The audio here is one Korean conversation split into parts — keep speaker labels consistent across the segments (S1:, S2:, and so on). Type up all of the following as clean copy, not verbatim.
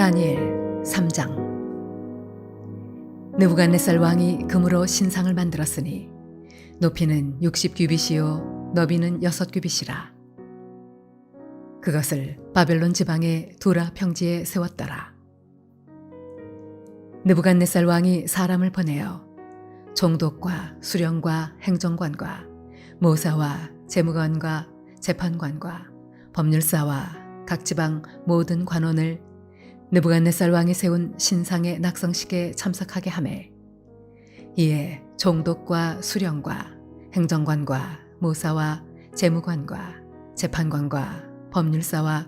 S1: 다니엘 3장. 느부갓네살 왕이 금으로 신상을 만들었으니 높이는 60규빗이요 너비는 6규빗이라. 그것을 바벨론 지방의 두라 평지에 세웠더라. 느부갓네살 왕이 사람을 보내어 총독과 수령과 행정관과 모사와 재무관과 재판관과 법률사와 각 지방 모든 관원을 느부갓네살 왕이 세운 신상의 낙성식에 참석하게 하매, 이에 총독과 수령과 행정관과 모사와 재무관과 재판관과 법률사와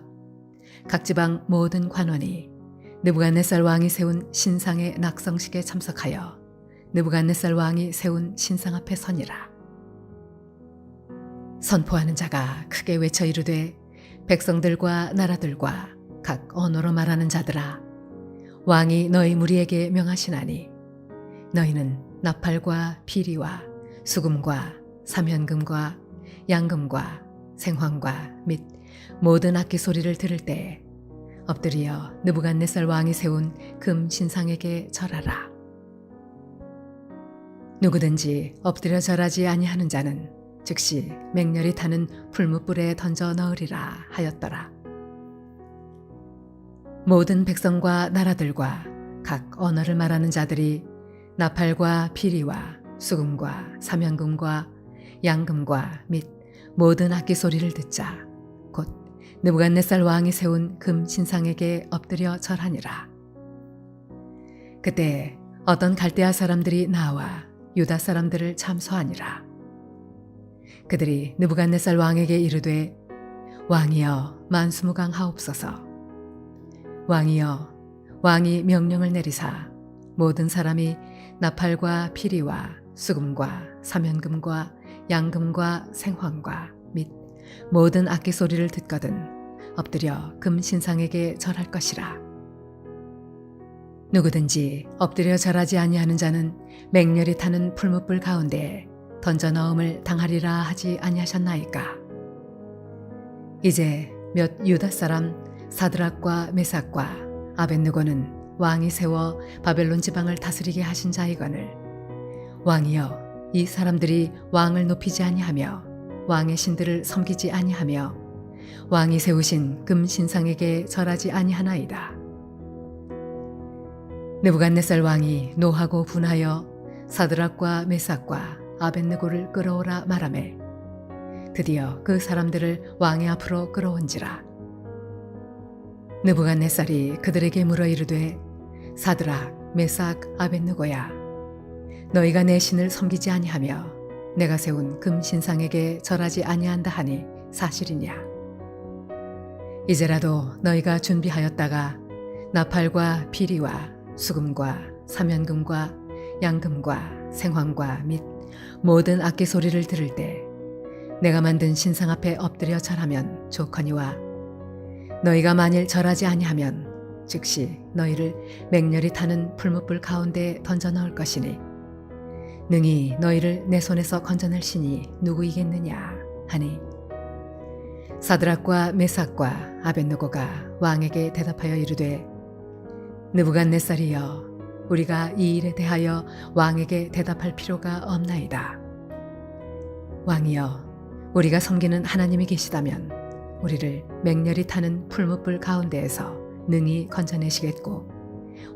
S1: 각 지방 모든 관원이 느부갓네살 왕이 세운 신상의 낙성식에 참석하여 느부갓네살 왕이 세운 신상 앞에 서니라. 선포하는 자가 크게 외쳐 이르되, 백성들과 나라들과 각 언어로 말하는 자들아, 왕이 너희 무리에게 명하시나니 너희는 나팔과 피리와 수금과 사면금과 양금과 생황과 및 모든 악기 소리를 들을 때에 엎드려 느부갓네살 왕이 세운 금 신상에게 절하라. 누구든지 엎드려 절하지 아니하는 자는 즉시 맹렬히 타는 풀무불에 던져 넣으리라 하였더라. 모든 백성과 나라들과 각 언어를 말하는 자들이 나팔과 피리와 수금과 사면금과 양금과 및 모든 악기 소리를 듣자 곧 느부갓네살 왕이 세운 금 신상에게 엎드려 절하니라. 그때 어떤 갈대아 사람들이 나와 유다 사람들을 참소하니라. 그들이 느부갓네살 왕에게 이르되, 왕이여 만수무강하옵소서. 왕이여, 왕이 명령을 내리사 모든 사람이 나팔과 피리와 수금과 사면금과 양금과 생황과 및 모든 악기 소리를 듣거든 엎드려 금 신상에게 절할 것이라. 누구든지 엎드려 절하지 아니하는 자는 맹렬히 타는 풀무불 가운데에 던져 넣음을 당하리라 하지 아니하셨나이까. 이제 몇 유다 사람 사드락과 메삭과 아벳느고는 왕이 세워 바벨론 지방을 다스리게 하신 자이거늘, 왕이여, 이 사람들이 왕을 높이지 아니하며 왕의 신들을 섬기지 아니하며 왕이 세우신 금 신상에게 절하지 아니하나이다. 느부갓네살 왕이 노하고 분하여 사드락과 메삭과 아벳느고를 끌어오라 말하매, 드디어 그 사람들을 왕의 앞으로 끌어온지라. 느부갓네살이 그들에게 물어 이르되, 사드락, 메삭, 아벳느고야, 너희가 내 신을 섬기지 아니하며 내가 세운 금 신상에게 절하지 아니한다 하니 사실이냐? 이제라도 너희가 준비하였다가 나팔과 피리와 수금과 사면금과 양금과 생황과 및 모든 악기 소리를 들을 때 내가 만든 신상 앞에 엎드려 절하면 좋거니와, 너희가 만일 절하지 아니하면 즉시 너희를 맹렬히 타는 풀무불 가운데 던져 넣을 것이니 능히 너희를 내 손에서 건져낼 신이 누구이겠느냐 하니, 사드락과 메삭과 아벳느고가 왕에게 대답하여 이르되, 느부갓네살이여, 우리가 이 일에 대하여 왕에게 대답할 필요가 없나이다. 왕이여, 우리가 섬기는 하나님이 계시다면 우리를 맹렬히 타는 풀무불 가운데에서 능히 건져내시겠고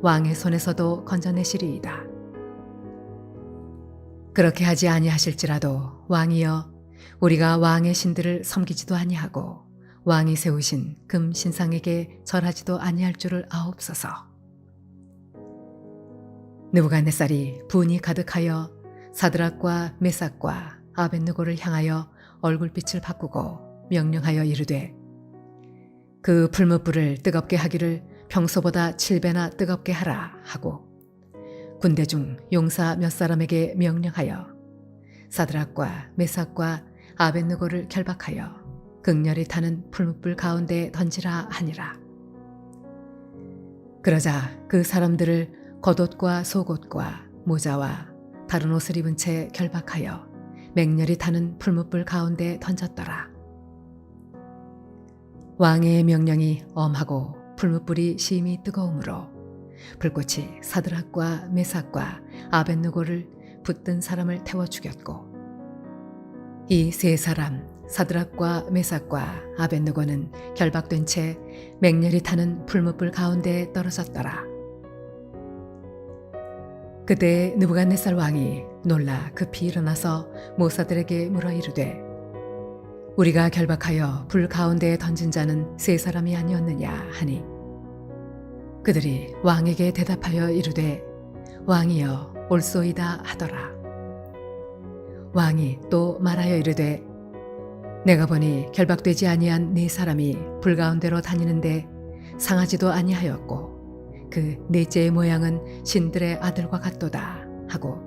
S1: 왕의 손에서도 건져내시리이다. 그렇게 하지 아니하실지라도 왕이여, 우리가 왕의 신들을 섬기지도 아니하고 왕이 세우신 금 신상에게 절하지도 아니할 줄을 아옵소서. 느부갓네살이 분이 가득하여 사드락과 메삭과 아벳느고를 향하여 얼굴빛을 바꾸고 명령하여 이르되, 그 풀무불을 뜨겁게 하기를 평소보다 7배나 뜨겁게 하라 하고 군대 중 용사 몇 사람에게 명령하여 사드락과 메삭과 아벳느고를 결박하여 극렬히 타는 풀무불 가운데 던지라 하니라. 그러자 그 사람들을 겉옷과 속옷과 모자와 다른 옷을 입은 채 결박하여 맹렬히 타는 풀무불 가운데 던졌더라. 왕의 명령이 엄하고 풀무불이 심히 뜨거우므로 불꽃이 사드락과 메삭과 아벳느고를 붙든 사람을 태워 죽였고, 이 세 사람 사드락과 메삭과 아벳느고는 결박된 채 맹렬히 타는 풀무불 가운데에 떨어졌더라. 그때 느부갓네살 왕이 놀라 급히 일어나서 모사들에게 물어 이르되, 우리가 결박하여 불 가운데에 던진 자는 세 사람이 아니었느냐 하니, 그들이 왕에게 대답하여 이르되 왕이여 옳소이다 하더라. 왕이 또 말하여 이르되, 내가 보니 결박되지 아니한 네 사람이 불 가운데로 다니는데 상하지도 아니하였고 그 넷째의 모양은 신들의 아들과 같도다 하고,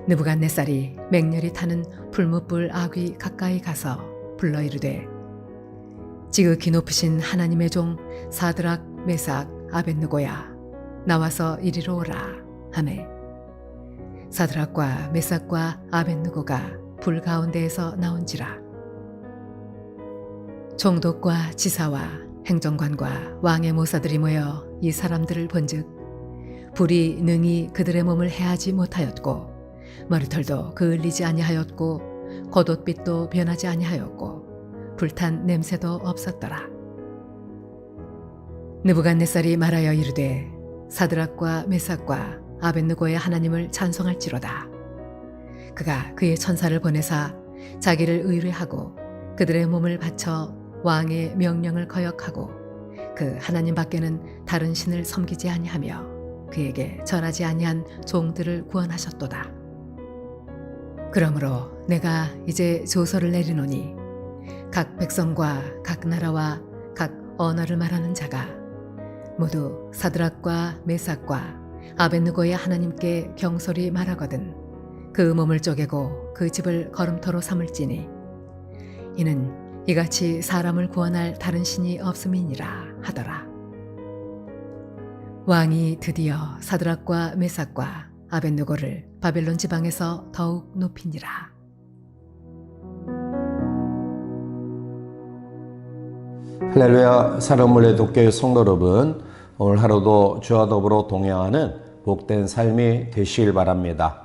S1: 느부갓네살이 맹렬히 타는 풀무불 아귀 가까이 가서 불러 이르되, 지극히 높으신 하나님의 종 사드락 메삭 아벳느고야, 나와서 이리로 오라 하매, 사드락과 메삭과 아벳느고가 불 가운데에서 나온지라. 총독과 지사와 행정관과 왕의 모사들이 모여 이 사람들을 본즉 불이 능히 그들의 몸을 해하지 못하였고 머리털도 그을리지 아니하였고 겉옷빛도 변하지 아니하였고 불탄 냄새도 없었더라. 느부갓네살이 말하여 이르되, 사드락과 메삭과 아벳느고의 하나님을 찬송할지로다. 그가 그의 천사를 보내사 자기를 의뢰하고 그들의 몸을 바쳐 왕의 명령을 거역하고 그 하나님 밖에는 다른 신을 섬기지 아니하며 그에게 절하지 아니한 종들을 구원하셨도다. 그러므로 내가 이제 조서를 내리노니 각 백성과 각 나라와 각 언어를 말하는 자가 모두 사드락과 메삭과 아벳느고의 하나님께 경솔히 말하거든 그 몸을 쪼개고 그 집을 걸음터로 삼을지니 이는 이같이 사람을 구원할 다른 신이 없음이니라 하더라. 왕이 드디어 사드락과 메삭과 아벳느고를 바벨론 지방에서 더욱 높이니라.
S2: 할렐루야. 사랑물의 독교의 성도 여러분, 오늘 하루도 주와 더불어 동행하는 복된 삶이 되시길 바랍니다.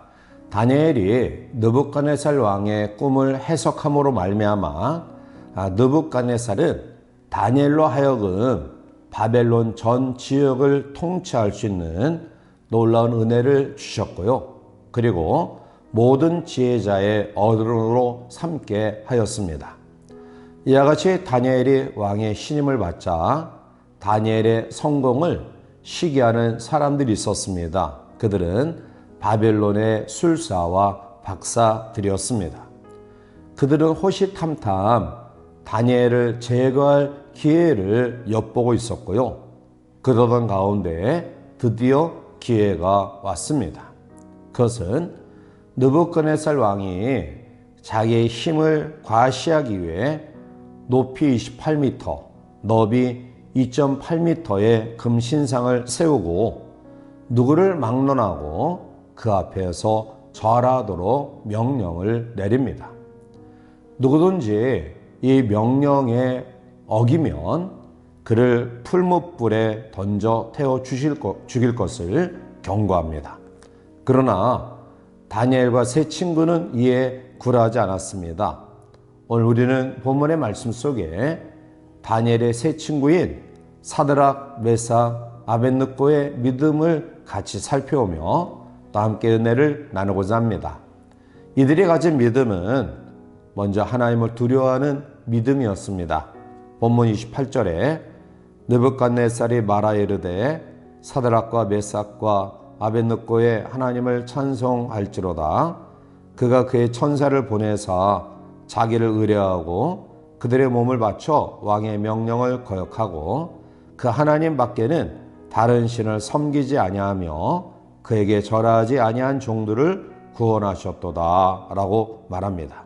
S2: 다니엘이 느부갓네살 왕의 꿈을 해석함으로 말미암아 느부갓네살은 다니엘로 하여금 바벨론 전 지역을 통치할 수 있는 놀라운 은혜를 주셨고요. 그리고 모든 지혜자의 어른으로 삼게 하였습니다. 이와 같이 다니엘이 왕의 신임을 받자 다니엘의 성공을 시기하는 사람들이 있었습니다. 그들은 바벨론의 술사와 박사들이었습니다. 그들은 호시탐탐 다니엘을 제거할 기회를 엿보고 있었고요. 그러던 가운데 드디어 기회가 왔습니다. 그것은 느부갓네살 왕이 자기의 힘을 과시하기 위해 높이 28m, 너비 2.8m의 금신상을 세우고 누구를 막론하고 그 앞에서 절하도록 명령을 내립니다. 누구든지 이 명령에 어기면 그를 풀무불에 던져 태워 죽일 것을 경고합니다. 그러나 다니엘과 세 친구는 이에 굴하지 않았습니다. 오늘 우리는 본문의 말씀 속에 다니엘의 세 친구인 사드락, 메삭, 아벳느고의 믿음을 같이 살펴보며 또 함께 은혜를 나누고자 합니다. 이들이 가진 믿음은 먼저 하나님을 두려워하는 믿음이었습니다. 본문 28절에 느부갓네살이 말하여 이르되 사드락과 메삭과 아벳느고의 하나님을 찬송할지로다. 그가 그의 천사를 보내사 자기를 의뢰하고 그들의 몸을 바쳐 왕의 명령을 거역하고 그 하나님 밖에는 다른 신을 섬기지 아니하며 그에게 절하지 아니한 종들을 구원하셨도다 라고 말합니다.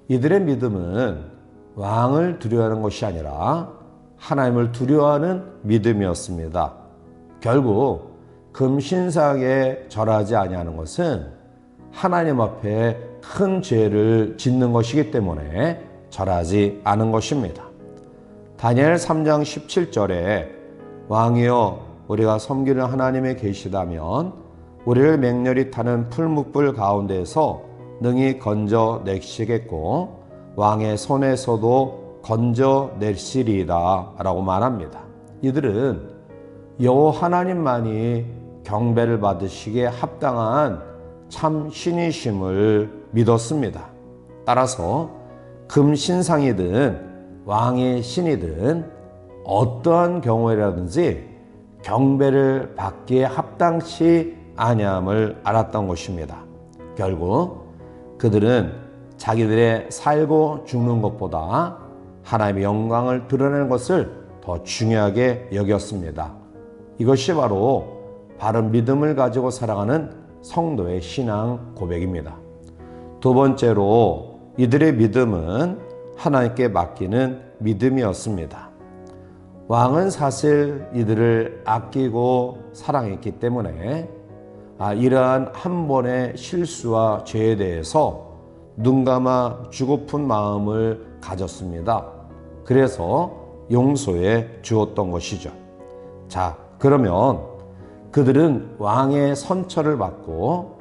S2: 이들의 믿음은 왕을 두려워하는 것이 아니라 하나님을 두려워하는 믿음이었습니다. 결국 금신상에 절하지 아니하는 것은 하나님 앞에 큰 죄를 짓는 것이기 때문에 절하지 않은 것입니다. 다니엘 3장 17절에 왕이여 우리가 섬기는 하나님이 계시다면 우리를 맹렬히 타는 풀무불 가운데서 능히 건져내시겠고 왕의 손에서도 건져내시리이다 라고 말합니다. 이들은 여호와 하나님만이 경배를 받으시기에 합당한 참 신이심을 믿었습니다. 따라서 금신상이든 왕의 신이든 어떠한 경우라든지 경배를 받기에 합당치 아니함을 알았던 것입니다. 결국 그들은 자기들의 살고 죽는 것보다 하나님의 영광을 드러내는 것을 더 중요하게 여겼습니다. 이것이 바로 바른 믿음을 가지고 살아가는 성도의 신앙 고백입니다. 두 번째로 이들의 믿음은 하나님께 맡기는 믿음이었습니다. 왕은 사실 이들을 아끼고 사랑했기 때문에 이러한 한 번의 실수와 죄에 대해서 눈감아 주고픈 마음을 가졌습니다. 그래서 용서해 주었던 것이죠. 자, 그러면 그들은 왕의 선처를 받고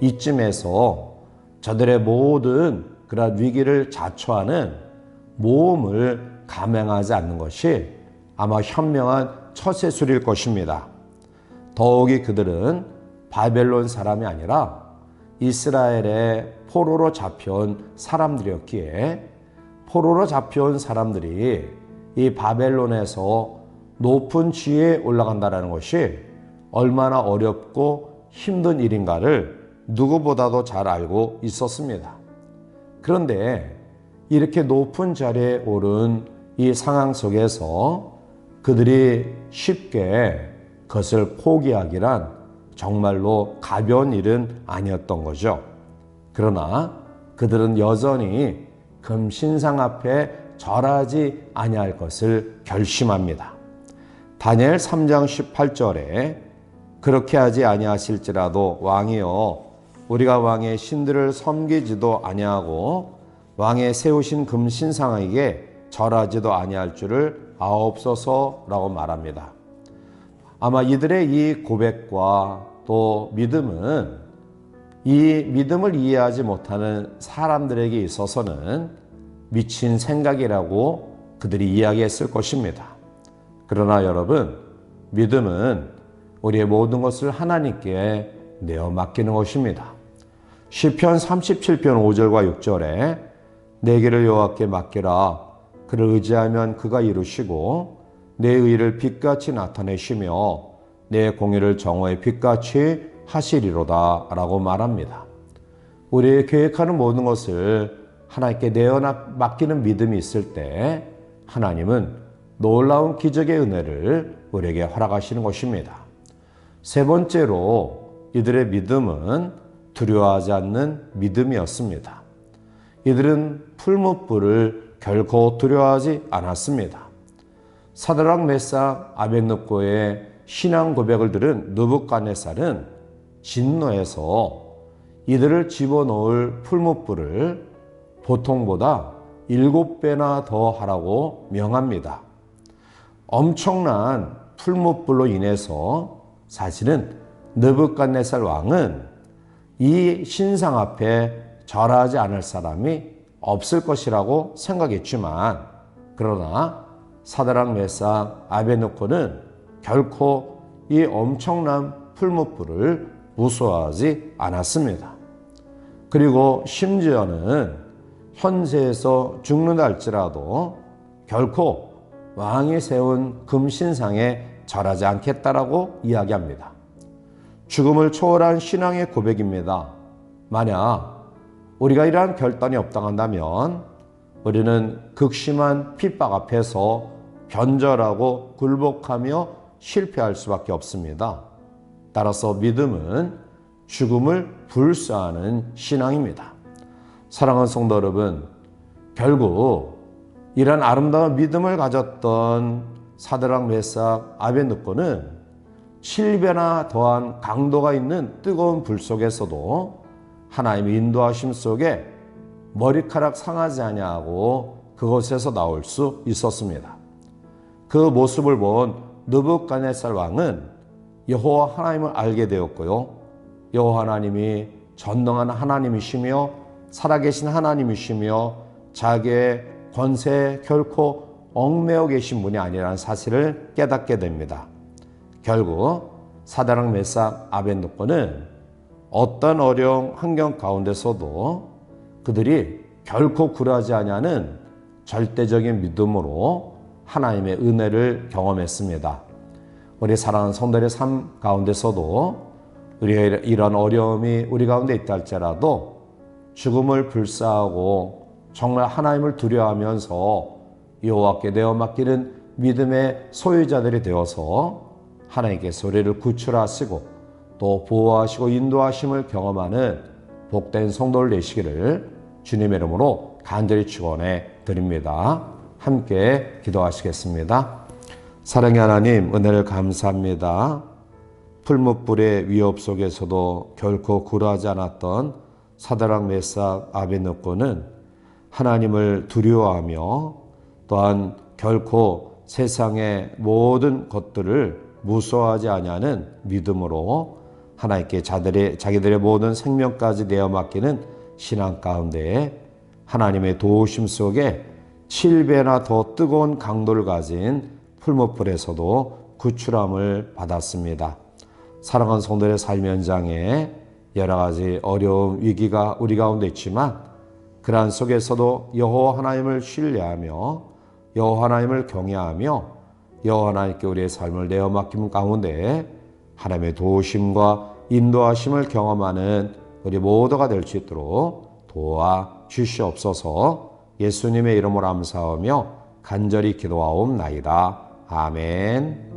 S2: 이쯤에서 저들의 모든 그러한 위기를 자초하는 모험을 감행하지 않는 것이 아마 현명한 처세술일 것입니다. 더욱이 그들은 바벨론 사람이 아니라 이스라엘의 포로로 잡혀온 사람들이었기에 포로로 잡혀온 사람들이 이 바벨론에서 높은 지위에 올라간다는 것이 얼마나 어렵고 힘든 일인가를 누구보다도 잘 알고 있었습니다. 그런데 이렇게 높은 자리에 오른 이 상황 속에서 그들이 쉽게 그것을 포기하기란 정말로 가벼운 일은 아니었던 거죠. 그러나 그들은 여전히 금신상 앞에 절하지 아니할 것을 결심합니다. 다니엘 3장 18절에 그렇게 하지 아니하실지라도 왕이여 우리가 왕의 신들을 섬기지도 아니하고 왕의 세우신 금신상에게 절하지도 아니할 줄을 아옵소서라고 말합니다. 아마 이들의 이 고백과 또 믿음은 이 믿음을 이해하지 못하는 사람들에게 있어서는 미친 생각이라고 그들이 이야기했을 것입니다. 그러나 여러분, 믿음은 우리의 모든 것을 하나님께 내어 맡기는 것입니다. 시편 37편 5절과 6절에 내 길을 여호와께 맡기라. 그를 의지하면 그가 이루시고 내 의를 빛같이 나타내시며 내 공의를 정오의 빛같이 하시리로다 라고 말합니다. 우리의 계획하는 모든 것을 하나님께 내어 맡기는 믿음이 있을 때 하나님은 놀라운 기적의 은혜를 우리에게 허락하시는 것입니다. 세 번째로 이들의 믿음은 두려워하지 않는 믿음이었습니다. 이들은 풀무불을 결코 두려워하지 않았습니다. 사드락 메삭 아벳느고의 신앙 고백을 들은 느부갓네살은 진노해서 이들을 집어넣을 풀무불을 보통보다 7배나 더 하라고 명합니다. 엄청난 풀무불로 인해서 사실은 느부갓네살 왕은 이 신상 앞에 절하지 않을 사람이 없을 것이라고 생각했지만 그러나 사드락 메삭 아벳느고는 결코 이 엄청난 풀무불을 무서워하지 않았습니다. 그리고 심지어는 현세에서 죽는다 할지라도 결코 왕이 세운 금신상에 절하지 않겠다라고 이야기합니다. 죽음을 초월한 신앙의 고백입니다. 만약 우리가 이러한 결단이 없당한다면 우리는 극심한 핍박 앞에서 변절하고 굴복하며 실패할 수밖에 없습니다. 따라서 믿음은 죽음을 불사하는 신앙입니다. 사랑하는 성도 여러분, 결국 이런 아름다운 믿음을 가졌던 사드락 메삭 아벳느고는 7배나 더한 강도가 있는 뜨거운 불 속에서도 하나님의 인도하심 속에 머리카락 상하지 아니하고 그곳에서 나올 수 있었습니다. 그 모습을 본 느부갓네살 왕은 여호와 하나님을 알게 되었고요. 여호와 하나님이 전능한 하나님이시며 살아계신 하나님이시며 자기의 권세에 결코 얽매여 계신 분이 아니라는 사실을 깨닫게 됩니다. 결국 사드락 메삭 아벳느고는 어떤 어려운 환경 가운데서도 그들이 결코 굴하지 아니하는 절대적인 믿음으로 하나님의 은혜를 경험했습니다. 우리 사랑하는 성도들의 삶 가운데서도 우리의 이런 어려움이 우리 가운데 있다 할지라도 죽음을 불사하고 정말 하나님을 두려워하면서 여호와께 내어 맡기는 믿음의 소유자들이 되어서 하나님께서 우리를 구출하시고 또 보호하시고 인도하심을 경험하는 복된 성도를 되시기를 주님의 이름으로 간절히 축원해 드립니다. 함께 기도하시겠습니다. 사랑의 하나님, 은혜를 감사합니다. 풀무불의 위협 속에서도 결코 굴하지 않았던 사드락 메삭 아벳느고는 하나님을 두려워하며 또한 결코 세상의 모든 것들을 무서워하지 아니하는 믿음으로 하나님께 자기들의 모든 생명까지 내어 맡기는 신앙 가운데 하나님의 도우심 속에 7배나 더 뜨거운 강도를 가진 풀무불에서도 구출함을 받았습니다. 사랑하는 성도들의 삶 현장에 여러 가지 어려움, 위기가 우리 가운데 있지만 그러한 속에서도 여호와 하나님을 신뢰하며 여호와 하나님을 경외하며 여호와 하나님께 우리의 삶을 내어 맡김 가운데 하나님의 도우심과 인도하심을 경험하는 우리 모두가 될 수 있도록 도와 주시옵소서. 예수님의 이름으로 감사하며 간절히 기도하옵나이다. 아멘.